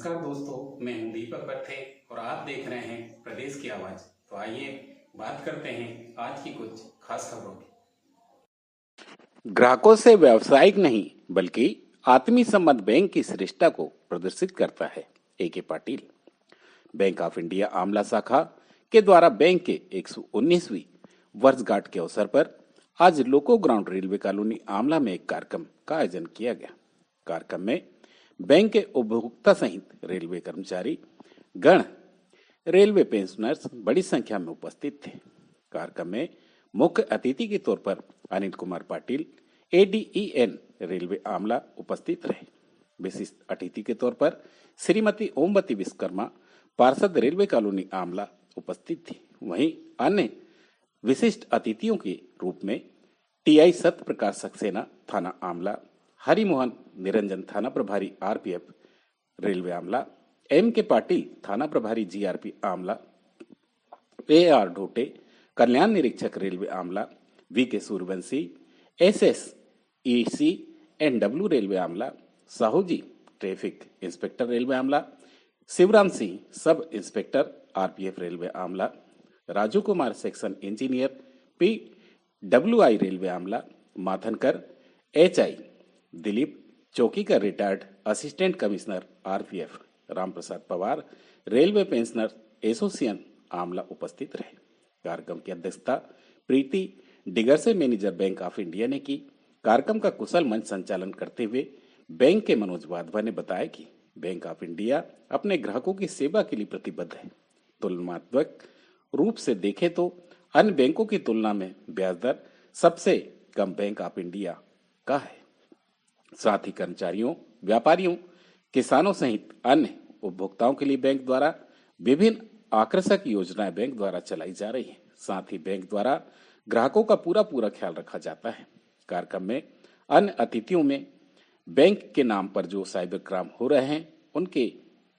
नमस्कार दोस्तों, मैं हूं दीपक पत्थे और आप देख रहे हैं प्रदेश की आवाज। तो आइए बात करते हैं आज की कुछ खास खबरों की। ग्राहकों से व्यावसायिक नहीं बल्कि आत्मीय संबंध बैंक की श्रेष्ठता को प्रदर्शित करता है। A K. Patil. Bank of India Amla शाखा के द्वारा बैंक के 119वीं वर्षगांठ के अवसर पर आज लोको ग्राउंड रेलवे कॉलोनी आमला में एक कार्यक्रम का आयोजन किया गया। कार्यक्रम में बैंक के उपभोक्ता सहित रेलवे कर्मचारी गण, रेलवे पेंशनर्स बड़ी संख्या में उपस्थित थे। कार्यक्रम में मुख्य अतिथि के तौर पर अनिल कुमार पाटिल, ADEN रेलवे आमला उपस्थित रहे। विशिष्ट अतिथि के तौर पर श्रीमती ओमवती विश्वकर्मा, पार्षद रेलवे कॉलोनी आमला उपस्थित थी। वहीं अन्य विशिष्ट अतिथियों के रूप में TI सत्य प्रकाश सक्सेना थाना आमला, हरिमोहन निरंजन थाना प्रभारी RPF railway Amla, M.K. Patil थाना प्रभारी GRP आमला, AR ढोटे कल्याण निरीक्षक railway Amla, V.K. Suryavanshi SSEC NW railway Amla, Sahu ji traffic inspector railway Amla, Shivram Singh sub inspector RPF railway Amla, Raju Kumar section engineer PWI railway Amla, Madhankar HI, Dilip Chowkikar retired assistant commissioner RPF, Ram Prasad Pawar railway pensioner association Amla उपस्थित रहे। कार्यक्रम की अध्यक्षता प्रीति डिगर से मैनेजर बैंक ऑफ इंडिया ने की। कार्यक्रम का कुशल मंच संचालन करते हुए बैंक के मनोज वाधवा ने बताया कि बैंक ऑफ इंडिया अपने ग्राहकों की सेवा के लिए प्रतिबद्ध है। तुलनात्मक रूप से देखें तो अन्य बैंकों की तुलना में ब्याज दर सबसे कम बैंक ऑफ इंडिया का है। साथ ही कर्मचारियों, व्यापारियों, किसानों सहित अन्य उपभोक्ताओं के लिए बैंक द्वारा विभिन्न आकर्षक योजनाएं बैंक द्वारा चलाई जा रही हैं। साथ ही बैंक द्वारा ग्राहकों का पूरा ख्याल रखा जाता है। कार्यक्रम में अन्य अतिथियों में बैंक के नाम पर जो साइबर क्राइम हो रहे हैं उनके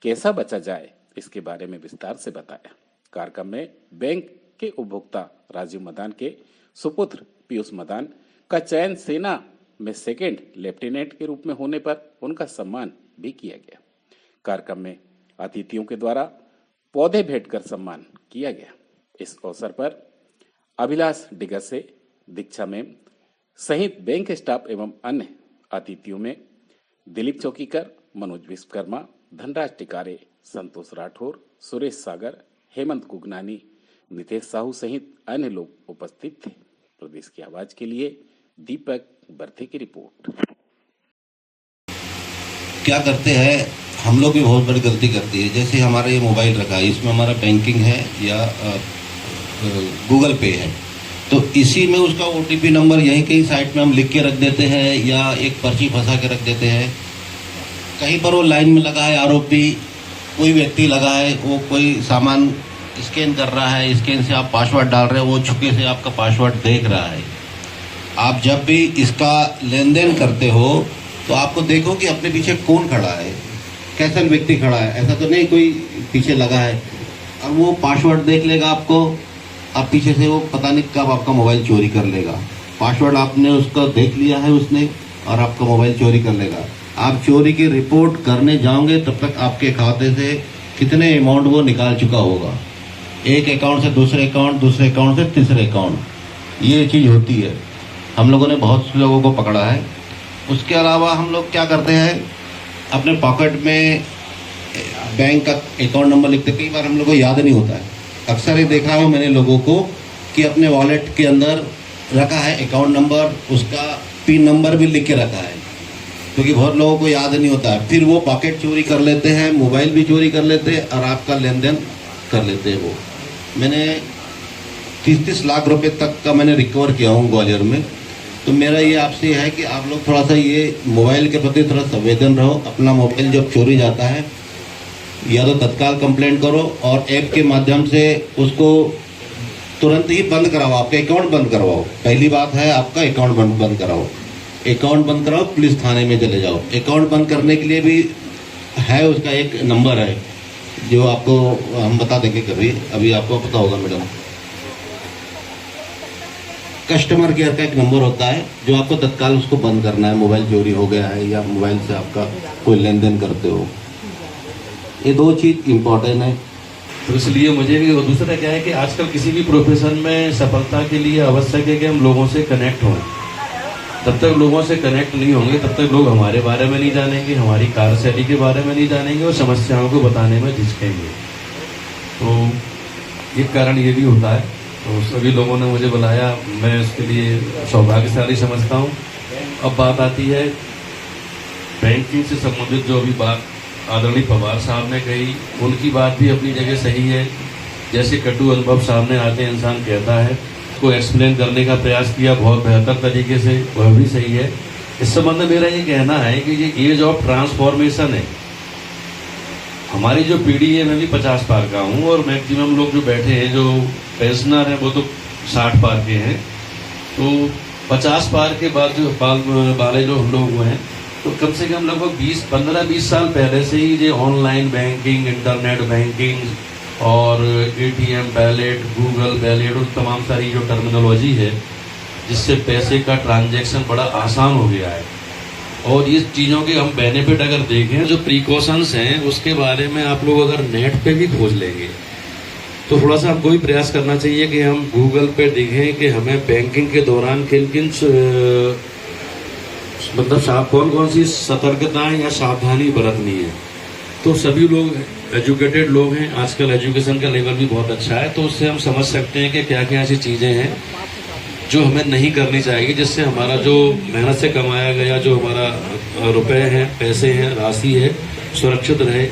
कैसा बचा जाए इसके बारे में विस्तार से बताया। कार्यक्रम में बैंक के उपभोक्ता राजीव मदान के सुपुत्र पीयूष मदान का चयन सेना में सेकेंड लेफ्टिनेंट के रूप में होने पर उनका सम्मान भी किया गया। कार्यक्रम में अतिथियों के द्वारा पौधे भेंट कर सम्मान किया गया। इस अवसर पर अभिलाष डिगर से दीक्षा मैम सहित बैंक स्टाफ एवं अन्य अतिथियों में दिलीप चौकीकर, मनोज विश्वकर्मा, धनराज टिकारे, संतोष राठौर, सुरेश सागर, हेमंत कुगनानी, नितेश साहू सहित अन्य लोग उपस्थित थे। प्रदेश की आवाज के लिए दीपक बर्थे की रिपोर्ट। क्या करते हैं हम लोग भी बहुत बड़ी गलती करती है। जैसे हमारा ये मोबाइल रखा है, इसमें हमारा बैंकिंग है या गूगल पे है, तो इसी में उसका OTP नंबर यहीं कहीं साइट में हम लिख के रख देते हैं या एक पर्ची फंसा के रख देते हैं। कहीं पर वो लाइन में लगा है आरोपी, कोई व्यक्ति लगा है, वो कोई सामान स्कैन कर रहा है, स्कैन से आप पासवर्ड डाल रहे हो, वो छुपके से आपका पासवर्ड देख रहा है। आप जब भी इसका लेन देन करते हो तो आपको देखो कि अपने पीछे कौन खड़ा है, कैसा व्यक्ति खड़ा है। ऐसा तो नहीं कोई पीछे लगा है और वो पासवर्ड देख लेगा आपको, अब पीछे से वो पता नहीं कब आपका मोबाइल चोरी कर लेगा। पासवर्ड आपने उसका देख लिया है उसने और आपका मोबाइल चोरी कर लेगा। आप चोरी की रिपोर्ट करने जाओगे तब तक आपके खाते से कितने अमाउंट वो निकाल चुका होगा। एक अकाउंट से दूसरे अकाउंट, दूसरे अकाउंट से तीसरे अकाउंट, ये चीज़ होती है। हम लोगों ने बहुत से लोगों को पकड़ा है। उसके अलावा हम लोग क्या करते हैं, अपने पॉकेट में बैंक का अकाउंट नंबर लिखते, कई बार हम लोग को याद नहीं होता है। अक्सर ये देखा है मैंने लोगों को कि अपने वॉलेट के अंदर रखा है अकाउंट नंबर, उसका पिन नंबर भी लिख के रखा है, क्योंकि बहुत लोगों को याद नहीं होता है। फिर वो पॉकेट चोरी कर लेते हैं, मोबाइल भी चोरी कर लेते हैं और आपका लेन देन कर लेते हैं। वो मैंने 30-30 लाख रुपए तक का मैंने रिकवर किया हूँ ग्वालियर में। तो मेरा ये आपसे है कि आप लोग थोड़ा सा ये मोबाइल के प्रति थोड़ा संवेदन रहो। अपना मोबाइल जब चोरी जाता है या तो तत्काल कंप्लेंट करो और ऐप के माध्यम से उसको तुरंत ही बंद कराओ, आपका अकाउंट बंद करवाओ। पहली बात है आपका अकाउंट बंद कराओ। अकाउंट बंद कराओ, पुलिस थाने में चले जाओ। अकाउंट बंद करने के लिए भी है, उसका एक नंबर है जो आपको हम बता देंगे कभी, अभी आपको पता होगा मैडम। कस्टमर केयर का एक नंबर होता है जो आपको तत्काल उसको बंद करना है। मोबाइल चोरी हो गया है या मोबाइल से आपका कोई लेन देन करते हो ये दो चीज़ इम्पोर्टेंट है। तो इसलिए मुझे भी, और दूसरा क्या है कि आजकल किसी भी प्रोफेशन में सफलता के लिए आवश्यक है कि हम लोगों से कनेक्ट हों। तब तक लोगों से कनेक्ट नहीं होंगे तब तक लोग हमारे बारे में नहीं जानेंगे, हमारी कार्यशैली के बारे में नहीं जानेंगे और समस्याओं को बताने में झिझकेंगे। तो एक कारण ये भी होता है। तो सभी लोगों ने मुझे बुलाया, मैं उसके लिए सौभाग्यशाली समझता हूँ। अब बात आती है बैंकिंग से संबंधित, जो अभी बात आदरणीय पवार साहब ने कही, उनकी बात भी अपनी जगह सही है। जैसे कटु अनुभव सामने आते हैं, इंसान कहता है, को एक्सप्लेन करने का प्रयास किया बहुत बेहतर तरीके से, वह भी सही है। इस संबंध में मेरा ये कहना है कि ये एज ऑफ ट्रांसफॉर्मेशन है। हमारी जो पीढ़ी है, मैं भी 50 पार का हूँ और मैक्सिमम लोग जो बैठे हैं, जो पेंशनर हैं, वो तो 60 पार के हैं। तो 50 पार के बाद जो वाले जो हम लोग हैं, तो कम से कम लगभग 15-20 साल पहले से ही ये ऑनलाइन बैंकिंग, इंटरनेट बैंकिंग और एटीएम वैलेट, गूगल वैलेट और तमाम सारी जो टर्मिनोलॉजी है, जिससे पैसे का ट्रांजैक्शन बड़ा आसान हो गया है। और ये चीज़ों के हम बेनिफिट अगर देखें, जो प्रिकॉशंस हैं, उसके बारे में आप लोग अगर नेट पे भी खोज लेंगे तो थोड़ा सा हमको भी प्रयास करना चाहिए कि हम गूगल पे देखें कि हमें बैंकिंग के दौरान किन किन मतलब कौन कौन सी सतर्कताएं या सावधानी बरतनी है। तो सभी लोग एजुकेटेड लोग हैं, आजकल एजुकेशन का लेवल भी बहुत अच्छा है, तो उससे हम समझ सकते हैं कि क्या क्या ऐसी चीज़ें हैं जो हमें नहीं करनी चाहिए, जिससे हमारा जो मेहनत से कमाया गया जो हमारा रुपए हैं, पैसे हैं, राशि है, सुरक्षित रहे।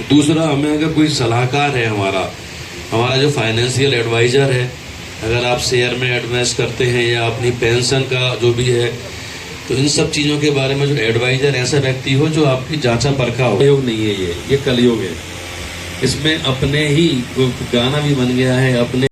दूसरा, हमें अगर कोई सलाहकार है, हमारा जो फाइनेंशियल एडवाइज़र है, अगर आप शेयर में इन्वेस्ट करते हैं या अपनी पेंशन का जो भी है, तो इन सब चीज़ों के बारे में जो एडवाइज़र ऐसा व्यक्ति हो जो आपकी जांचा परखा हो। योग नहीं है ये कलयुग है। इसमें अपने ही गाना भी बन गया है, अपने